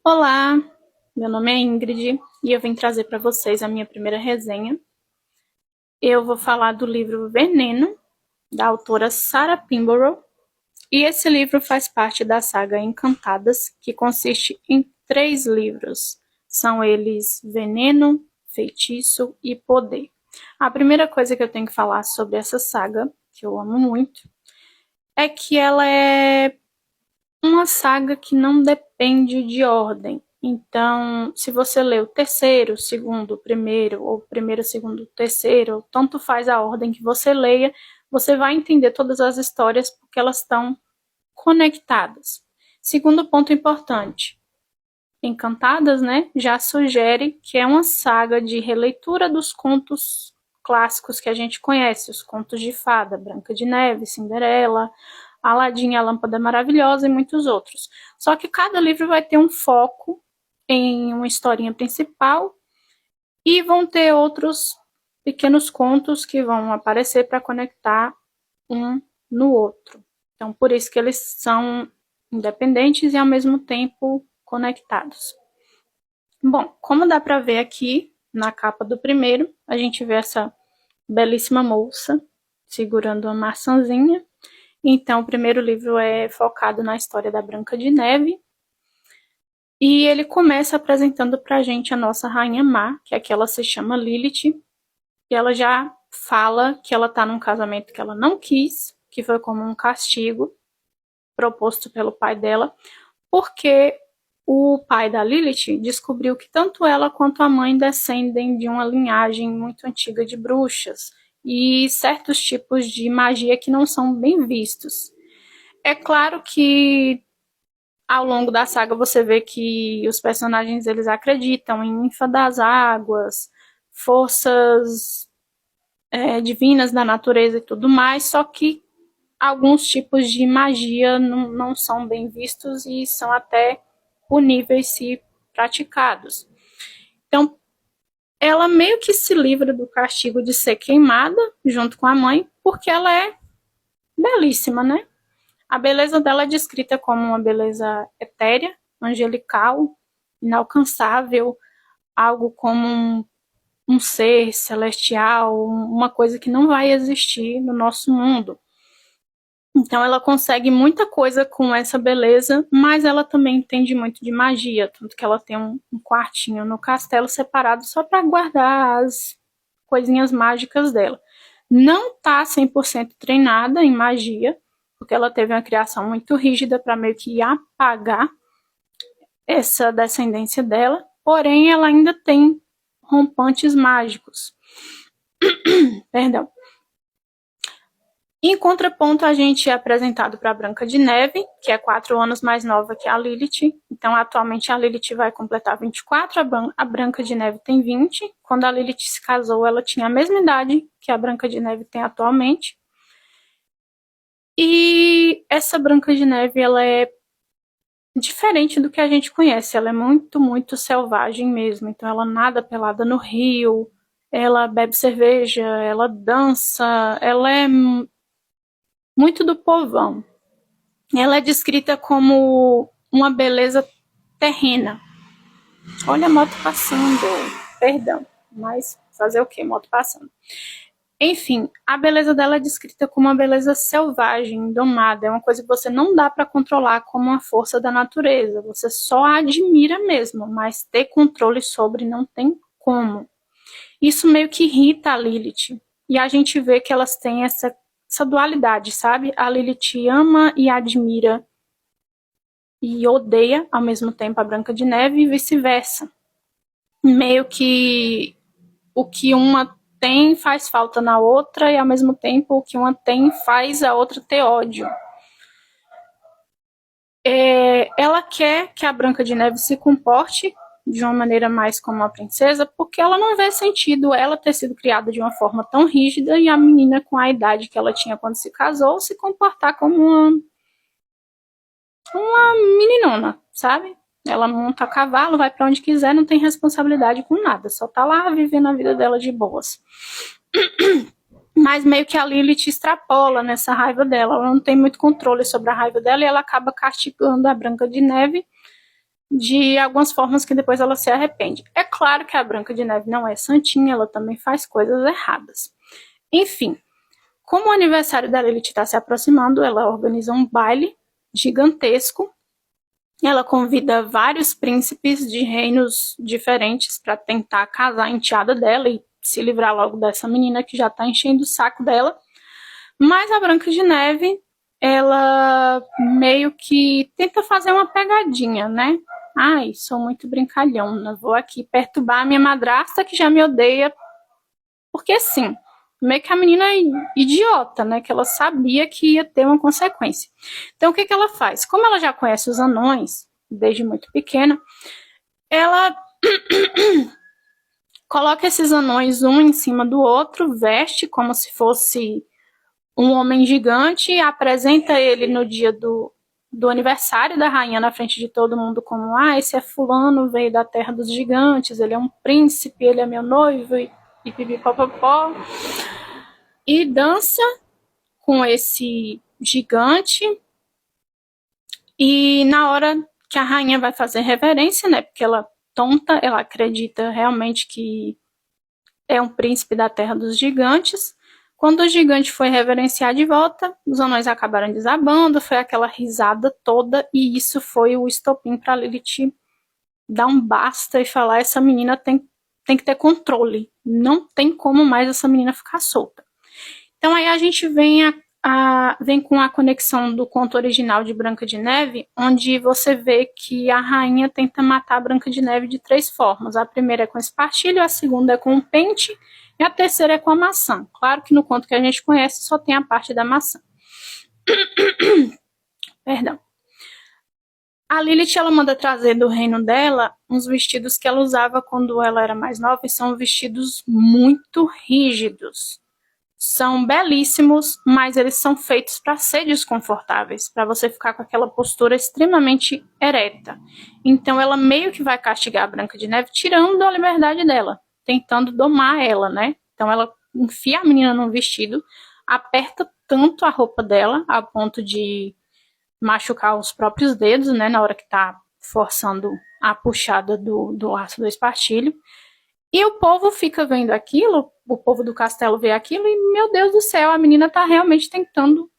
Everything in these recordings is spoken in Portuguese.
Olá, meu nome é Ingrid e eu vim trazer para vocês a minha primeira resenha. Eu vou falar do livro Veneno, da autora Sarah Pinborough, e esse livro faz parte da saga Encantadas, que consiste em 3 livros. São eles Veneno, Feitiço e Poder. A primeira coisa que eu tenho que falar sobre essa saga, que eu amo muito, é que ela é uma saga que não depende de ordem. Então, se você lê o terceiro, segundo, primeiro, ou primeiro, segundo, terceiro, tanto faz a ordem que você leia, você vai entender todas as histórias porque elas estão conectadas. Segundo ponto importante, Encantadas, né, já sugere que é uma saga de releitura dos contos clássicos que a gente conhece, os contos de fada, Branca de Neve, Cinderela, Aladim, a Lâmpada Maravilhosa e muitos outros. Só que cada livro vai ter um foco em uma historinha principal e vão ter outros pequenos contos que vão aparecer para conectar um no outro. Então, por isso que eles são independentes e ao mesmo tempo conectados. Bom, como dá para ver aqui na capa do primeiro, a gente vê essa belíssima moça segurando uma maçãzinha. Então, o primeiro livro é focado na história da Branca de Neve. E ele começa apresentando pra gente a nossa Rainha Má, que aqui ela se chama Lilith. E ela já fala que ela tá num casamento que ela não quis, que foi como um castigo proposto pelo pai dela, porque o pai da Lilith descobriu que tanto ela quanto a mãe descendem de uma linhagem muito antiga de bruxas e certos tipos de magia que não são bem vistos. É claro que ao longo da saga você vê que os personagens eles acreditam em ninfa das águas, forças divinas da natureza e tudo mais, só que alguns tipos de magia não são bem vistos e são até puníveis se praticados. Então, ela meio que se livra do castigo de ser queimada junto com a mãe, porque ela é belíssima, né? A beleza dela é descrita como uma beleza etérea, angelical, inalcançável, algo como um ser celestial, uma coisa que não vai existir no nosso mundo. Então ela consegue muita coisa com essa beleza, mas ela também entende muito de magia, tanto que ela tem um quartinho no castelo separado só para guardar as coisinhas mágicas dela. Não tá 100% treinada em magia, porque ela teve uma criação muito rígida para meio que apagar essa descendência dela, porém ela ainda tem rompantes mágicos. Perdão. Em contraponto, a gente é apresentado para a Branca de Neve, que é 4 anos mais nova que a Lilith. Então, atualmente, a Lilith vai completar 24, a Branca de Neve tem 20. Quando a Lilith se casou, ela tinha a mesma idade que a Branca de Neve tem atualmente. E essa Branca de Neve, ela é diferente do que a gente conhece. Ela é muito, muito selvagem mesmo. Então, ela nada pelada no rio, ela bebe cerveja, ela dança, ela é muito do povão. Ela é descrita como uma beleza terrena. Olha a moto passando. Perdão, mas fazer o que? Moto passando. Enfim, a beleza dela é descrita como uma beleza selvagem, domada. É uma coisa que você não dá para controlar como uma força da natureza. Você só admira mesmo, mas ter controle sobre não tem como. Isso meio que irrita a Lilith. E a gente vê que elas têm essa dualidade, sabe? A Lilith ama e admira e odeia ao mesmo tempo a Branca de Neve e vice-versa. Meio que o que uma tem faz falta na outra e ao mesmo tempo o que uma tem faz a outra ter ódio. Ela quer que a Branca de Neve se comporte de uma maneira mais como uma princesa, porque ela não vê sentido ela ter sido criada de uma forma tão rígida e a menina com a idade que ela tinha quando se casou se comportar como uma meninona, sabe? Ela monta a cavalo, vai para onde quiser, não tem responsabilidade com nada, só tá lá vivendo a vida dela de boas. Mas meio que a Lilith extrapola nessa raiva dela, ela não tem muito controle sobre a raiva dela e ela acaba castigando a Branca de Neve de algumas formas que depois ela se arrepende. É claro que a Branca de Neve não é santinha, ela também faz coisas erradas. Enfim, como o aniversário da Lilith está se aproximando, ela organiza um baile gigantesco. Ela convida vários príncipes de reinos diferentes para tentar casar a enteada dela e se livrar logo dessa menina que já está enchendo o saco dela. Mas a Branca de Neve, ela meio que tenta fazer uma pegadinha, né? Ai, sou muito brincalhona, vou aqui perturbar a minha madrasta que já me odeia. Porque sim, meio que a menina é idiota, né? Que ela sabia que ia ter uma consequência. Então o que ela faz? Como ela já conhece os anões, desde muito pequena, ela coloca esses anões um em cima do outro, veste como se fosse um homem gigante, apresenta ele no dia do aniversário da rainha na frente de todo mundo como, esse é fulano, veio da terra dos gigantes, ele é um príncipe, ele é meu noivo, e pipipopopó. E dança com esse gigante, e na hora que a rainha vai fazer reverência, né, porque ela tonta, ela acredita realmente que é um príncipe da terra dos gigantes. Quando o gigante foi reverenciar de volta, os anões acabaram desabando, foi aquela risada toda, e isso foi o estopim para Lilith dar um basta e falar, essa menina tem que ter controle, não tem como mais essa menina ficar solta. Então aí a gente vem com a conexão do conto original de Branca de Neve, onde você vê que a rainha tenta matar a Branca de Neve de 3 formas. A primeira é com espartilho, a segunda é com um pente, e a terceira é com a maçã. Claro que no conto que a gente conhece só tem a parte da maçã. Perdão. A Lilith, ela manda trazer do reino dela uns vestidos que ela usava quando ela era mais nova, e são vestidos muito rígidos. São belíssimos, mas eles são feitos para ser desconfortáveis, para você ficar com aquela postura extremamente ereta. Então ela meio que vai castigar a Branca de Neve, tirando a liberdade dela, tentando domar ela, né? Então ela enfia a menina num vestido, aperta tanto a roupa dela, a ponto de machucar os próprios dedos, né? Na hora que tá forçando a puxada do laço do espartilho. E o povo fica vendo aquilo, o povo do castelo vê aquilo e, meu Deus do céu, a menina tá realmente tentando,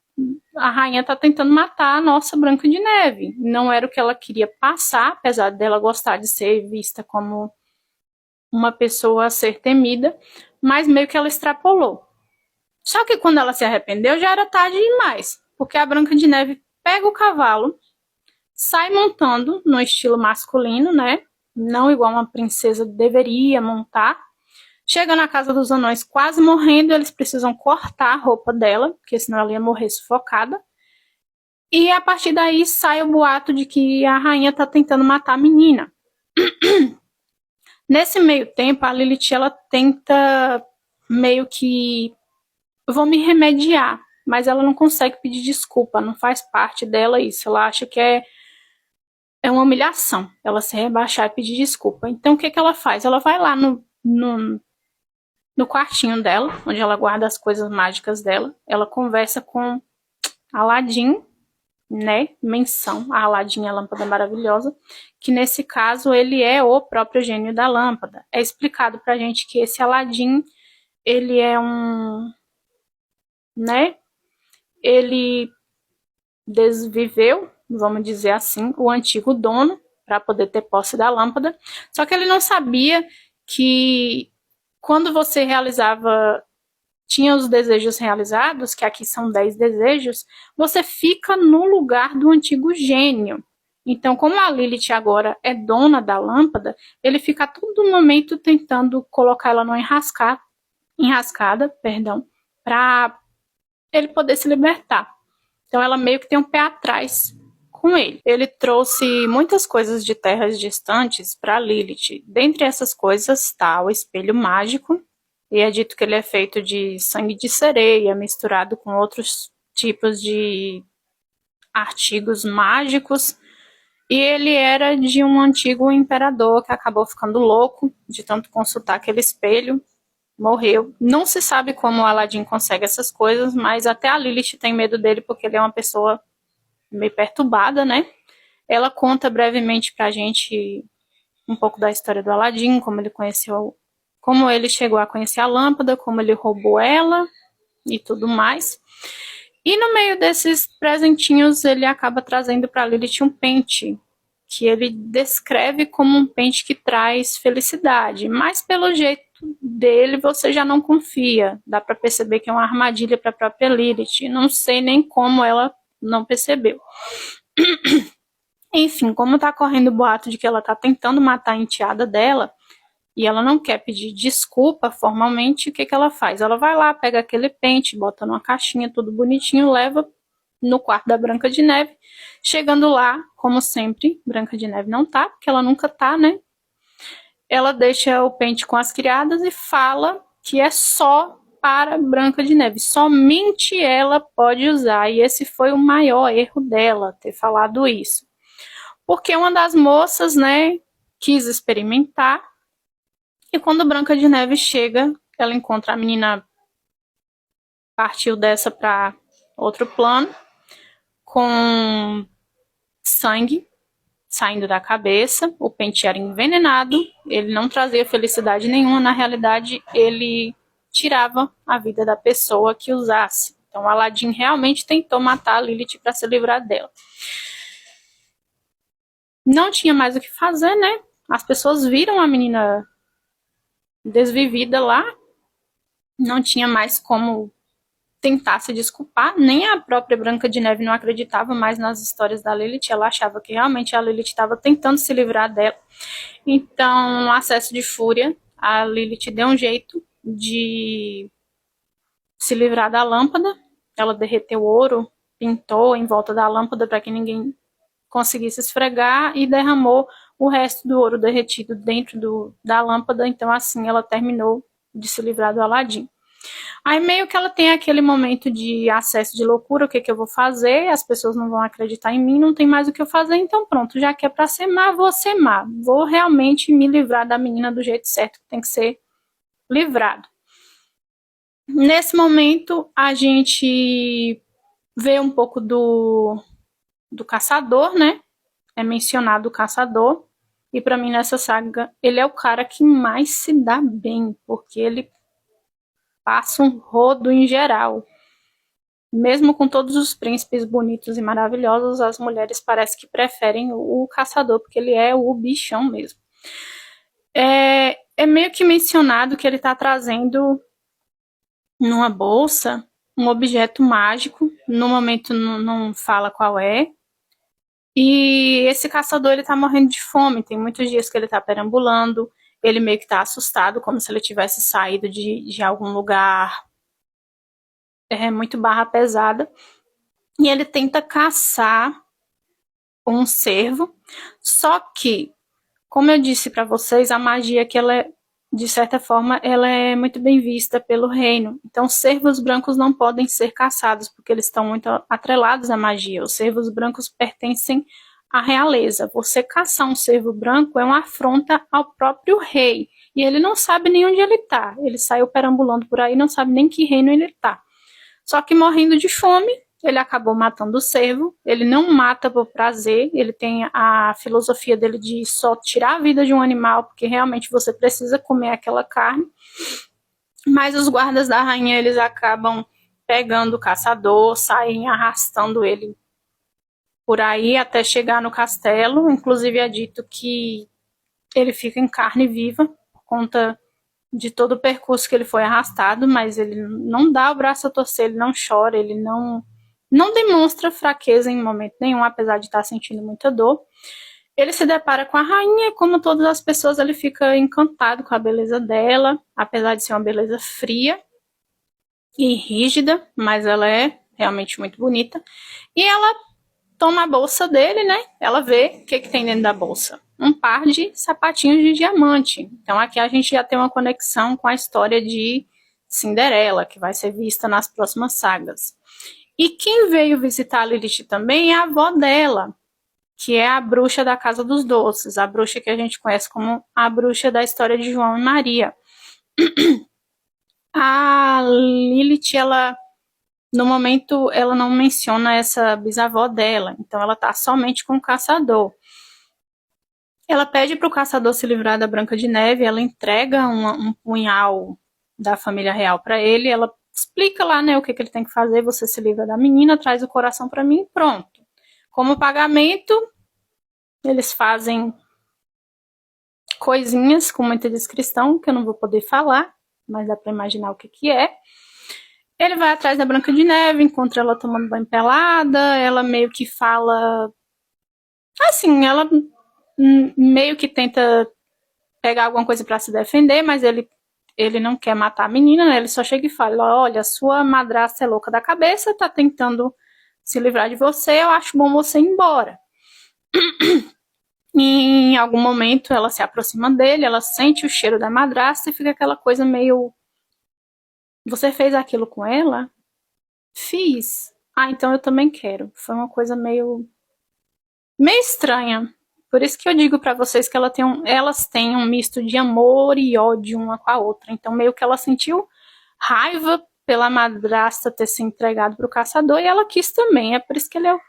a rainha tá tentando matar a nossa Branca de Neve. Não era o que ela queria passar, apesar dela gostar de ser vista como uma pessoa a ser temida, mas meio que ela extrapolou. Só que quando ela se arrependeu, já era tarde demais, porque a Branca de Neve pega o cavalo, sai montando no estilo masculino, né? Não igual uma princesa deveria montar. Chega na casa dos anões quase morrendo, eles precisam cortar a roupa dela, porque senão ela ia morrer sufocada. E a partir daí sai o boato de que a rainha tá tentando matar a menina. Nesse meio tempo, a Lilith, ela tenta meio que, vou me remediar, mas ela não consegue pedir desculpa, não faz parte dela isso. Ela acha que é uma humilhação ela se rebaixar e pedir desculpa. Então o que ela faz? Ela vai lá no quartinho dela, onde ela guarda as coisas mágicas dela. Ela conversa com Aladim, né? Menção a Aladim, a lâmpada maravilhosa, que nesse caso ele é o próprio gênio da lâmpada. É explicado pra gente que esse Aladim, ele é né? Ele desviveu, vamos dizer assim, o antigo dono para poder ter posse da lâmpada. Só que ele não sabia que quando você tinha os desejos realizados, que aqui são 10 desejos, você fica no lugar do antigo gênio. Então, como a Lilith agora é dona da lâmpada, ele fica a todo momento tentando colocar ela numa enrascada, para ele poder se libertar. Então ela meio que tem um pé atrás com ele. Ele trouxe muitas coisas de terras distantes para Lilith. Dentre essas coisas está o espelho mágico, e é dito que ele é feito de sangue de sereia, misturado com outros tipos de artigos mágicos. E ele era de um antigo imperador que acabou ficando louco de tanto consultar aquele espelho. Morreu. Não se sabe como o Aladim consegue essas coisas, mas até a Lilith tem medo dele porque ele é uma pessoa meio perturbada, né? Ela conta brevemente pra gente um pouco da história do Aladim, como ele chegou a conhecer a lâmpada, como ele roubou ela e tudo mais. E no meio desses presentinhos, ele acaba trazendo para Lilith um pente, que ele descreve como um pente que traz felicidade, mas pelo jeito dele você já não confia. Dá para perceber que é uma armadilha para a própria Lilith. Não sei nem como ela não percebeu. Enfim, como tá correndo o boato de que ela tá tentando matar a enteada dela, e ela não quer pedir desculpa formalmente, o que ela faz? Ela vai lá, pega aquele pente, bota numa caixinha, tudo bonitinho, leva no quarto da Branca de Neve. Chegando lá, como sempre, Branca de Neve não tá, porque ela nunca tá, né? Ela deixa o pente com as criadas e fala que é só para Branca de Neve. Somente ela pode usar, e esse foi o maior erro dela, ter falado isso. Porque uma das moças, né, quis experimentar, e quando Branca de Neve chega, ela encontra a menina, partiu dessa para outro plano, com sangue saindo da cabeça, o pente era envenenado, ele não trazia felicidade nenhuma, na realidade ele tirava a vida da pessoa que usasse. Então Aladim realmente tentou matar a Lilith para se livrar dela. Não tinha mais o que fazer, né? As pessoas viram a menina desvivida lá, não tinha mais como tentar se desculpar, nem a própria Branca de Neve não acreditava mais nas histórias da Lilith, ela achava que realmente a Lilith estava tentando se livrar dela. Então, no acesso de fúria, a Lilith deu um jeito de se livrar da lâmpada, ela derreteu ouro, pintou em volta da lâmpada para que ninguém conseguisse esfregar e derramou o resto do ouro derretido dentro da lâmpada, então assim ela terminou de se livrar do Aladim. Aí meio que ela tem aquele momento de acesso de loucura, o que eu vou fazer, as pessoas não vão acreditar em mim, não tem mais o que eu fazer, então pronto, já que é pra ser má, vou ser má, vou realmente me livrar da menina do jeito certo que tem que ser livrado. Nesse momento a gente vê um pouco do caçador, né? É mencionado o caçador, e pra mim nessa saga ele é o cara que mais se dá bem, porque ele passa um rodo em geral. Mesmo com todos os príncipes bonitos e maravilhosos, as mulheres parecem que preferem o caçador, porque ele é o bichão mesmo. É meio que mencionado que ele está trazendo numa bolsa um objeto mágico, no momento não fala qual é, e esse caçador ele tá morrendo de fome, tem muitos dias que ele tá perambulando, ele meio que tá assustado, como se ele tivesse saído de algum lugar muito barra pesada, e ele tenta caçar um cervo, só que, como eu disse para vocês, a magia que ela é, de certa forma, ela é muito bem vista pelo reino. Então, cervos brancos não podem ser caçados, porque eles estão muito atrelados à magia. Os cervos brancos pertencem à realeza. Você caçar um cervo branco é uma afronta ao próprio rei. E ele não sabe nem onde ele está. Ele saiu perambulando por aí, não sabe nem que reino ele está. Só que morrendo de fome, ele acabou matando o cervo. Ele não mata por prazer, ele tem a filosofia dele de só tirar a vida de um animal, porque realmente você precisa comer aquela carne. Mas os guardas da rainha, eles acabam pegando o caçador, saem arrastando ele por aí até chegar no castelo. Inclusive é dito que ele fica em carne viva por conta de todo o percurso que ele foi arrastado, mas ele não dá o braço a torcer, ele não chora, ele não demonstra fraqueza em momento nenhum, apesar de estar sentindo muita dor. Ele se depara com a rainha e, como todas as pessoas, ele fica encantado com a beleza dela, apesar de ser uma beleza fria e rígida, mas ela é realmente muito bonita. E ela toma a bolsa dele, né? Ela vê o que tem dentro da bolsa. Um par de sapatinhos de diamante. Então aqui a gente já tem uma conexão com a história de Cinderela, que vai ser vista nas próximas sagas. E quem veio visitar a Lilith também é a avó dela, que é a bruxa da Casa dos Doces, a bruxa que a gente conhece como a bruxa da história de João e Maria. A Lilith, ela No momento, ela não menciona essa bisavó dela, então ela tá somente com o caçador. Ela pede para o caçador se livrar da Branca de Neve, ela entrega um punhal da família real para ele, ela explica lá, né, o que ele tem que fazer, você se livra da menina, traz o coração para mim, pronto. Como pagamento, eles fazem coisinhas com muita descrição, que eu não vou poder falar, mas dá para imaginar o que é. Ele vai atrás da Branca de Neve, encontra ela tomando banho pelada, ela meio que fala... Assim, ela meio que tenta pegar alguma coisa para se defender, mas ele não quer matar a menina, né? Ele só chega e fala, olha, sua madrasta é louca da cabeça, tá tentando se livrar de você, eu acho bom você ir embora. E em algum momento ela se aproxima dele, ela sente o cheiro da madrasta e fica aquela coisa meio... Você fez aquilo com ela? Fiz. Ah, então eu também quero. Foi uma coisa meio estranha. Por isso que eu digo pra vocês que elas têm um misto de amor e ódio uma com a outra. Então meio que ela sentiu raiva pela madrasta ter se entregado pro caçador e ela quis também. É por isso que ele é o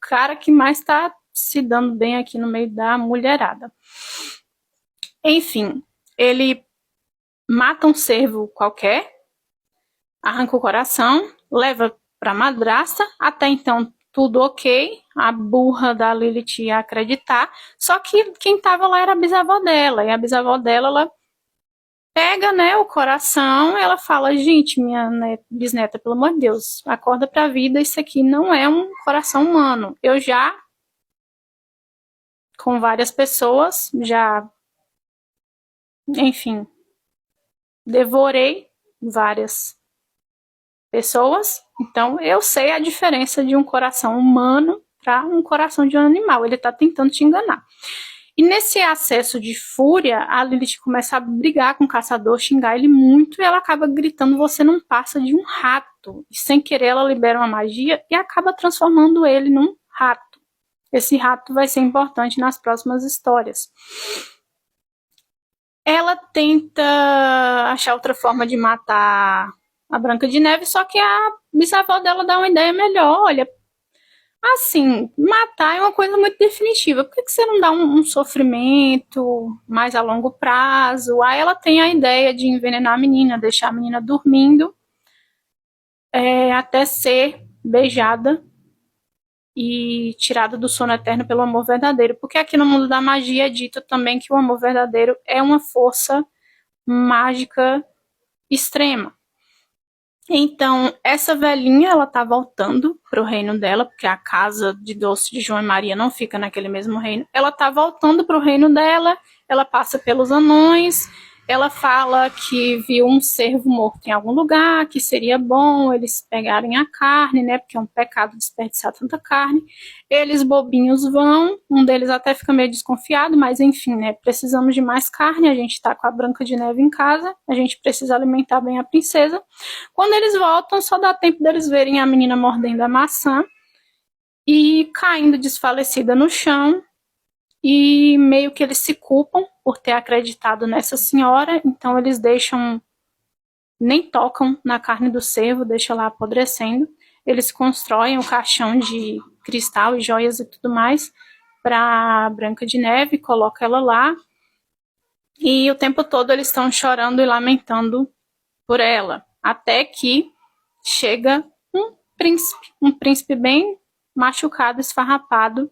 cara que mais tá se dando bem aqui no meio da mulherada. Enfim, ele mata um cervo qualquer, arranca o coração, leva pra madrasta, até então tudo ok, a burra da Lilith ia acreditar, só que quem tava lá era a bisavó dela, e a bisavó dela, ela pega, né, o coração, ela fala, gente, minha bisneta, pelo amor de Deus, acorda pra vida, isso aqui não é um coração humano. Eu já, com várias pessoas, já, enfim, devorei várias pessoas, então eu sei a diferença de um coração humano para um coração de um animal. Ele está tentando te enganar. E nesse acesso de fúria, a Lilith começa a brigar com o caçador, xingar ele muito, e ela acaba gritando, você não passa de um rato. E sem querer ela libera uma magia e acaba transformando ele num rato. Esse rato vai ser importante nas próximas histórias. Ela tenta achar outra forma de matar a Branca de Neve, só que a bisavó dela dá uma ideia melhor. Olha, assim, matar é uma coisa muito definitiva. Por que você não dá um sofrimento mais a longo prazo? Aí ela tem a ideia de envenenar a menina, deixar a menina dormindo, até ser beijada e tirada do sono eterno pelo amor verdadeiro. Porque aqui no mundo da magia é dito também que o amor verdadeiro é uma força mágica extrema. Então, essa velhinha, ela tá voltando pro reino dela, porque a casa de doce de João e Maria não fica naquele mesmo reino. Ela tá voltando pro reino dela, ela passa pelos anões, ela fala que viu um cervo morto em algum lugar, que seria bom eles pegarem a carne, né, porque é um pecado desperdiçar tanta carne. Eles bobinhos vão, um deles até fica meio desconfiado, mas enfim, né, precisamos de mais carne, a gente tá com a Branca de Neve em casa, a gente precisa alimentar bem a princesa. Quando eles voltam, só dá tempo deles verem a menina mordendo a maçã e caindo desfalecida no chão, e meio que eles se culpam por ter acreditado nessa senhora, então eles deixam, nem tocam na carne do cervo, deixam lá apodrecendo. Eles constroem o caixão de cristal e joias e tudo mais para Branca de Neve, colocam ela lá, e o tempo todo eles estão chorando e lamentando por ela, até que chega um príncipe bem machucado, esfarrapado,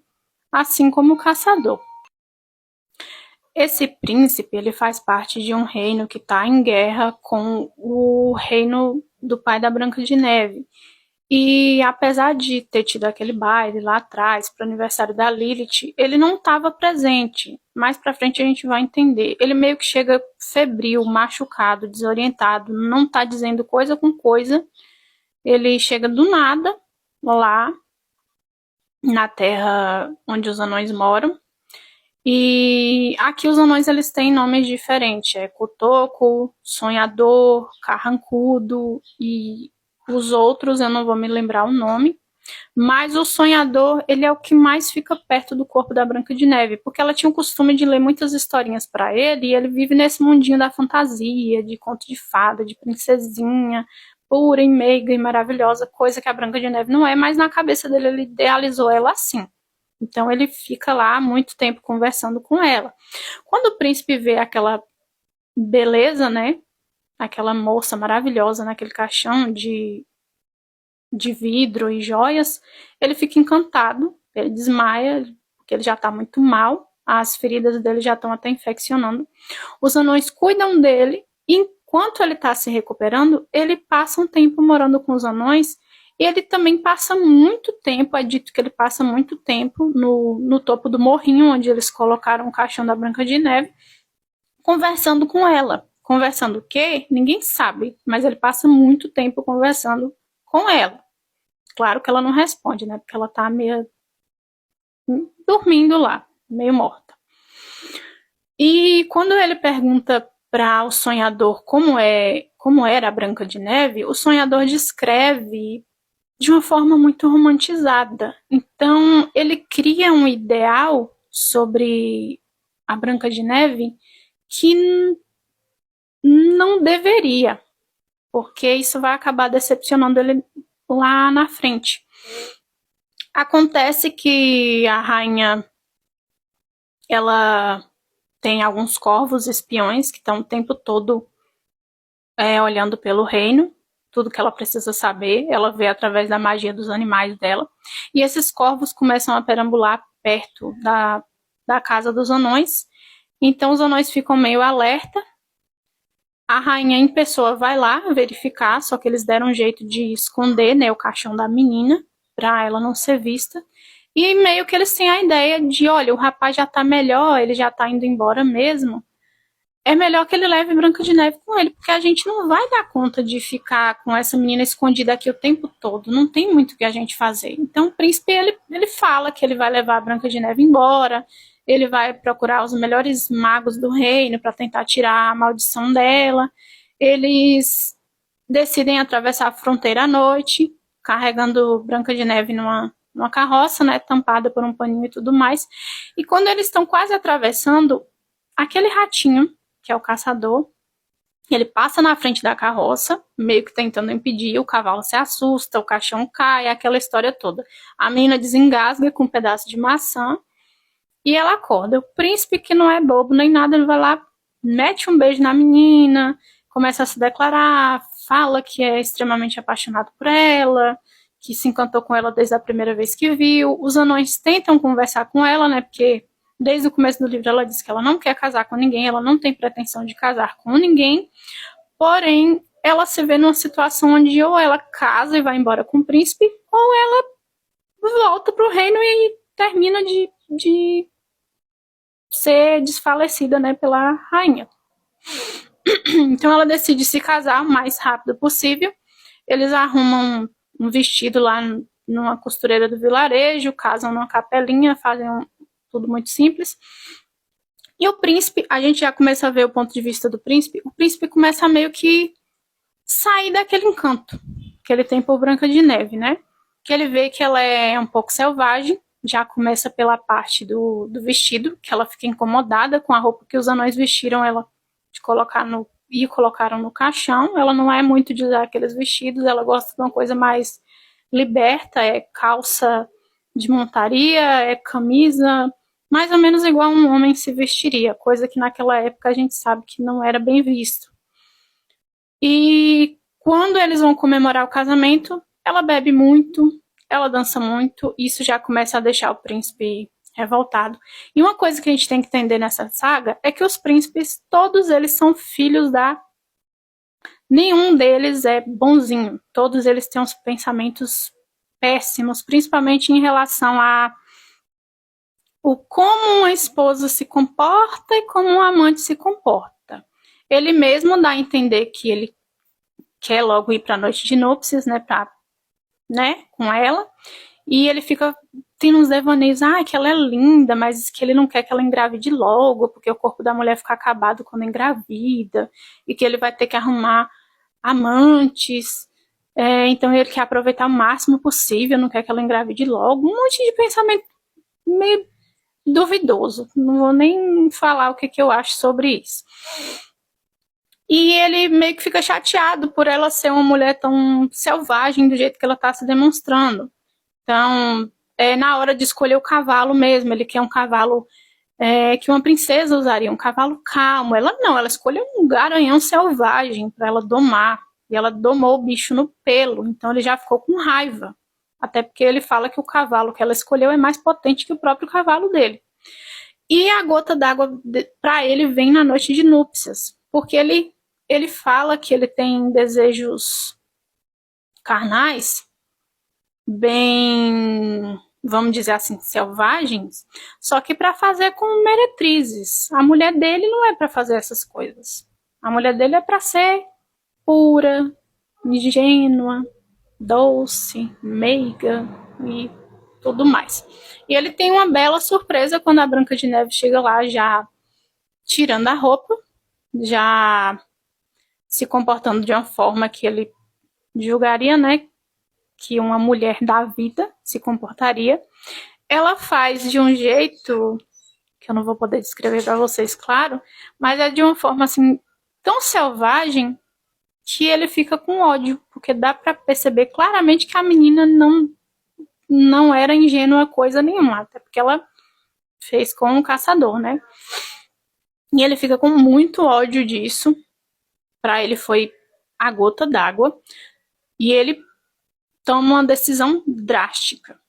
assim como o caçador. Esse príncipe, ele faz parte de um reino que está em guerra com o reino do pai da Branca de Neve. E apesar de ter tido aquele baile lá atrás para o aniversário da Lilith, ele não estava presente. Mais para frente a gente vai entender. Ele meio que chega febril, machucado, desorientado, não está dizendo coisa com coisa. Ele chega do nada lá na terra onde os anões moram. E aqui os anões eles têm nomes diferentes, é Cotoco, Sonhador, Carrancudo e os outros eu não vou me lembrar o nome, mas o Sonhador ele é o que mais fica perto do corpo da Branca de Neve, porque ela tinha o costume de ler muitas historinhas para ele e ele vive nesse mundinho da fantasia, de conto de fada, de princesinha, pura e meiga e maravilhosa, coisa que a Branca de Neve não é, mas na cabeça dele ele idealizou ela assim. Então ele fica lá muito tempo conversando com ela. Quando o príncipe vê aquela beleza, né, aquela moça maravilhosa naquele caixão de vidro e joias, ele fica encantado, ele desmaia, porque ele já está muito mal, as feridas dele já estão até infeccionando. Os anões cuidam dele, e enquanto ele está se recuperando, ele passa um tempo morando com os anões, e ele também passa muito tempo, é dito que ele passa muito tempo no topo do morrinho, onde eles colocaram o caixão da Branca de Neve, conversando com ela. Conversando o quê? Ninguém sabe, mas ele passa muito tempo conversando com ela. Claro que ela não responde, né? Porque ela tá meio dormindo lá, meio morta. E quando ele pergunta para o sonhador como era a Branca de Neve, o sonhador descreve de uma forma muito romantizada. Então, ele cria um ideal sobre a Branca de Neve que não deveria, porque isso vai acabar decepcionando ele lá na frente. Acontece que a rainha, ela tem alguns corvos espiões que estão o tempo todo olhando pelo reino, tudo que ela precisa saber, ela vê através da magia dos animais dela, e esses corvos começam a perambular perto da casa dos anões, então os anões ficam meio alerta. A rainha em pessoa vai lá verificar, só que eles deram um jeito de esconder, né, o caixão da menina, para ela não ser vista. E meio que eles têm a ideia de, olha, o rapaz já tá melhor, ele já tá indo embora mesmo. É melhor que ele leve Branca de Neve com ele, porque a gente não vai dar conta de ficar com essa menina escondida aqui o tempo todo. Não tem muito o que a gente fazer. Então o príncipe, ele fala que ele vai levar a Branca de Neve embora, ele vai procurar os melhores magos do reino para tentar tirar a maldição dela. Eles decidem atravessar a fronteira à noite, carregando Branca de Neve numa carroça, né, tampada por um paninho e tudo mais. E quando eles estão quase atravessando, aquele ratinho, que é o caçador, ele passa na frente da carroça, meio que tentando impedir, o cavalo se assusta, o caixão cai, aquela história toda. A menina desengasga com um pedaço de maçã, e ela acorda. O príncipe, que não é bobo nem nada, ele vai lá, mete um beijo na menina, começa a se declarar, fala que é extremamente apaixonado por ela, que se encantou com ela desde a primeira vez que viu. Os anões tentam conversar com ela, né, porque desde o começo do livro ela diz que ela não quer casar com ninguém, ela não tem pretensão de casar com ninguém, porém, ela se vê numa situação onde ou ela casa e vai embora com o príncipe, ou ela volta pro reino e termina de ser desfalecida, né, pela rainha. Então ela decide se casar o mais rápido possível. Eles arrumam um vestido lá numa costureira do vilarejo, casam numa capelinha, fazem tudo muito simples. E o príncipe, a gente já começa a ver o ponto de vista do príncipe, o príncipe começa a meio que sair daquele encanto que ele tem por Branca de Neve, né? Que ele vê que ela é um pouco selvagem, já começa pela parte do vestido, que ela fica incomodada com a roupa que os anões vestiram ela de colocar e colocaram no caixão. Ela não é muito de usar aqueles vestidos, ela gosta de uma coisa mais liberta, é calça de montaria, é camisa, mais ou menos igual um homem se vestiria, coisa que naquela época a gente sabe que não era bem visto. E quando eles vão comemorar o casamento, ela bebe muito, ela dança muito, isso já começa a deixar o príncipe revoltado. E uma coisa que a gente tem que entender nessa saga é que os príncipes, todos eles são filhos da... Nenhum deles é bonzinho, todos eles têm uns pensamentos péssimos, principalmente em relação a como uma esposa se comporta e como um amante se comporta. Ele mesmo dá a entender que ele quer logo ir para a noite de núpcias, né, com ela, e ele fica tendo uns devaneios, que ela é linda, mas que ele não quer que ela engravide logo, porque o corpo da mulher fica acabado quando engravida, e que ele vai ter que arrumar amantes, então ele quer aproveitar o máximo possível, não quer que ela engravide logo, um monte de pensamento meio duvidoso, não vou nem falar o que eu acho sobre isso. E ele meio que fica chateado por ela ser uma mulher tão selvagem do jeito que ela está se demonstrando. Então, na hora de escolher o cavalo mesmo, ele quer um cavalo que uma princesa usaria, um cavalo calmo. Ela não, ela escolheu um garanhão selvagem para ela domar. E ela domou o bicho no pelo, então ele já ficou com raiva. Até porque ele fala que o cavalo que ela escolheu é mais potente que o próprio cavalo dele. E a gota d'água para ele vem na noite de núpcias, porque ele fala que ele tem desejos carnais bem, vamos dizer assim, selvagens, só que para fazer com meretrizes. A mulher dele não é para fazer essas coisas. A mulher dele é para ser pura, ingênua, doce, meiga e tudo mais. E ele tem uma bela surpresa quando a Branca de Neve chega lá já tirando a roupa, já se comportando de uma forma que ele julgaria, né, que uma mulher da vida se comportaria. Ela faz de um jeito que eu não vou poder descrever para vocês, claro, mas é de uma forma assim tão selvagem que ele fica com ódio, porque dá para perceber claramente que a menina não era ingênua coisa nenhuma, até porque ela fez com um caçador, né? E ele fica com muito ódio disso. Para ele foi a gota d'água. E ele toma uma decisão drástica.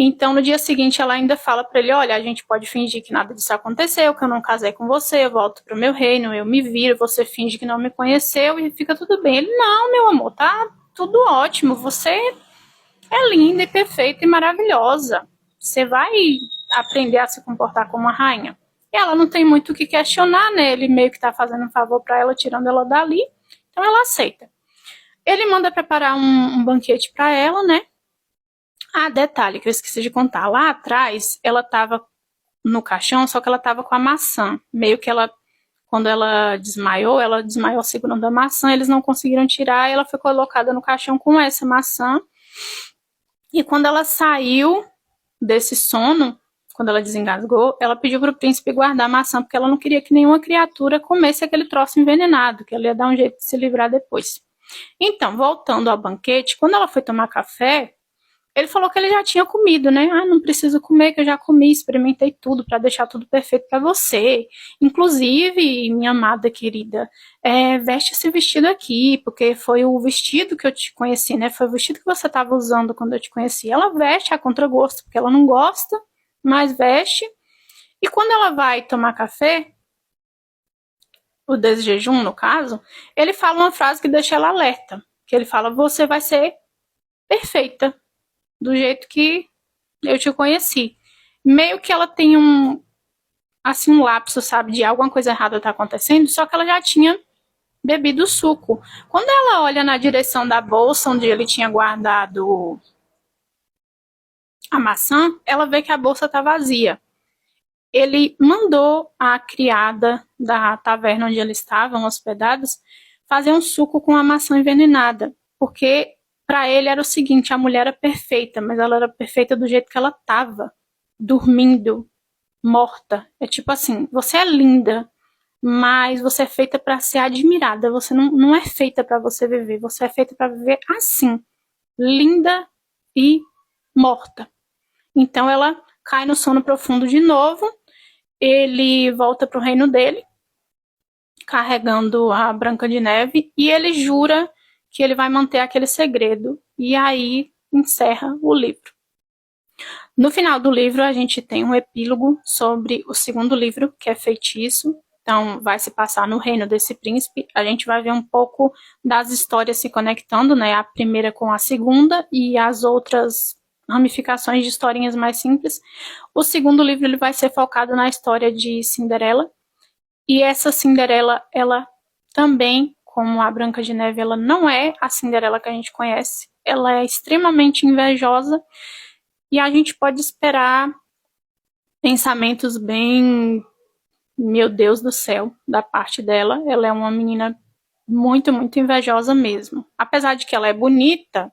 Então, no dia seguinte, ela ainda fala para ele: olha, a gente pode fingir que nada disso aconteceu, que eu não casei com você, eu volto pro meu reino, eu me viro, você finge que não me conheceu e fica tudo bem. Ele: não, meu amor, tá tudo ótimo, você é linda e perfeita e maravilhosa. Você vai aprender a se comportar como uma rainha. E ela não tem muito o que questionar, né? Ele meio que tá fazendo um favor para ela, tirando ela dali. Então ela aceita. Ele manda preparar um banquete para ela, né? Ah, detalhe que eu esqueci de contar. Lá atrás, ela tava no caixão, só que ela tava com a maçã. Meio que ela, quando ela desmaiou segurando a maçã, eles não conseguiram tirar, e ela foi colocada no caixão com essa maçã. E quando ela saiu desse sono, quando ela desengasgou, ela pediu pro príncipe guardar a maçã, porque ela não queria que nenhuma criatura comesse aquele troço envenenado, que ela ia dar um jeito de se livrar depois. Então, voltando ao banquete, quando ela foi tomar café, ele falou que ele já tinha comido, né? Ah, não preciso comer, que eu já comi, experimentei tudo para deixar tudo perfeito para você. Inclusive, minha amada querida, veste esse vestido aqui, porque foi o vestido que eu te conheci, né? Foi o vestido que você estava usando quando eu te conheci. Ela veste a contragosto, porque ela não gosta, mas veste. E quando ela vai tomar café, o desjejum, no caso, ele fala uma frase que deixa ela alerta. Que ele fala: você vai ser perfeita, do jeito que eu te conheci. Meio que ela tem um lapso, sabe, de alguma coisa errada tá acontecendo, só que ela já tinha bebido o suco. Quando ela olha na direção da bolsa onde ele tinha guardado a maçã, ela vê que a bolsa tá vazia. Ele mandou a criada da taverna onde eles estavam hospedados fazer um suco com a maçã envenenada, porque para ele era o seguinte: a mulher era perfeita, mas ela era perfeita do jeito que ela estava, dormindo, morta. É tipo assim: você é linda, mas você é feita para ser admirada. Você não é feita para você viver. Você é feita para viver assim, linda e morta. Então ela cai no sono profundo de novo. Ele volta pro reino dele, carregando a Branca de Neve, e ele jura que ele vai manter aquele segredo. E aí encerra o livro. No final do livro, a gente tem um epílogo sobre o segundo livro, que é Feitiço. Então, vai se passar no reino desse príncipe. A gente vai ver um pouco das histórias se conectando, né? A primeira com a segunda e as outras ramificações de historinhas mais simples. O segundo livro ele vai ser focado na história de Cinderela. E essa Cinderela, ela também, como a Branca de Neve, ela não é a Cinderela que a gente conhece. Ela é extremamente invejosa e a gente pode esperar pensamentos bem, meu Deus do céu, da parte dela. Ela é uma menina muito, muito invejosa mesmo. Apesar de que ela é bonita,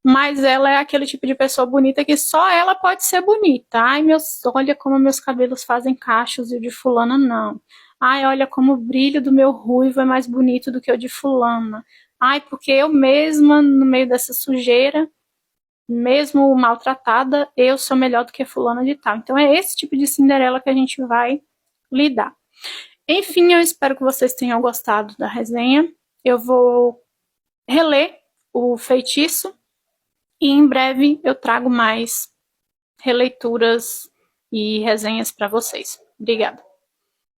mas ela é aquele tipo de pessoa bonita que só ela pode ser bonita. Ai, olha como meus cabelos fazem cachos e o de fulana não. Ai, olha como o brilho do meu ruivo é mais bonito do que o de fulana. Ai, porque eu mesma, no meio dessa sujeira, mesmo maltratada, eu sou melhor do que fulana de tal. Então é esse tipo de Cinderela que a gente vai lidar. Enfim, eu espero que vocês tenham gostado da resenha. Eu vou reler o feitiço e em breve eu trago mais releituras e resenhas para vocês. Obrigada.